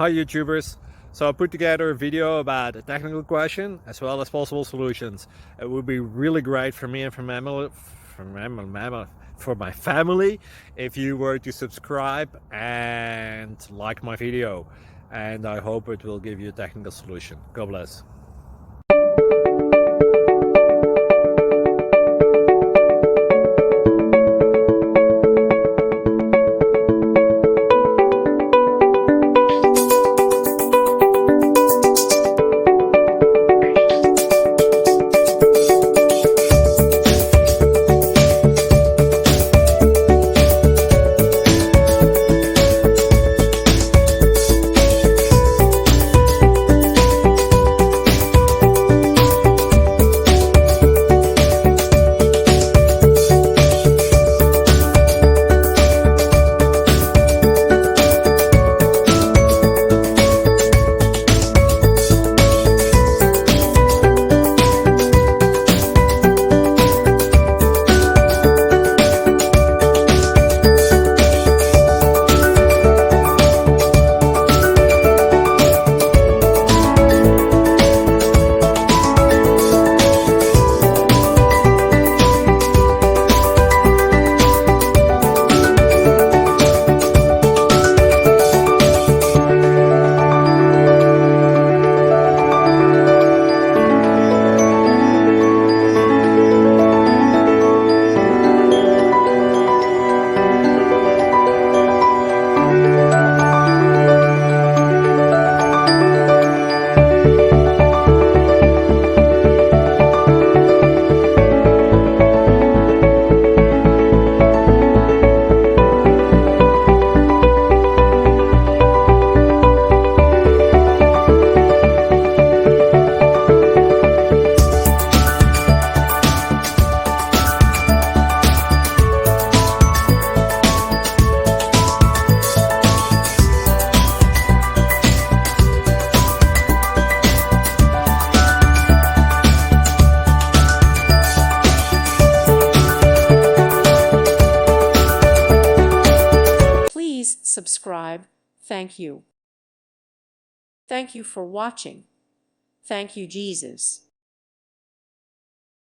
Hi YouTubers! So I put together a video about a technical question as well as possible solutions. It would be really great for me and for my family if you were to subscribe and like my video, and I hope it will give you a technical solution. God bless. Subscribe. Thank you. Thank you for watching. Thank you, Jesus.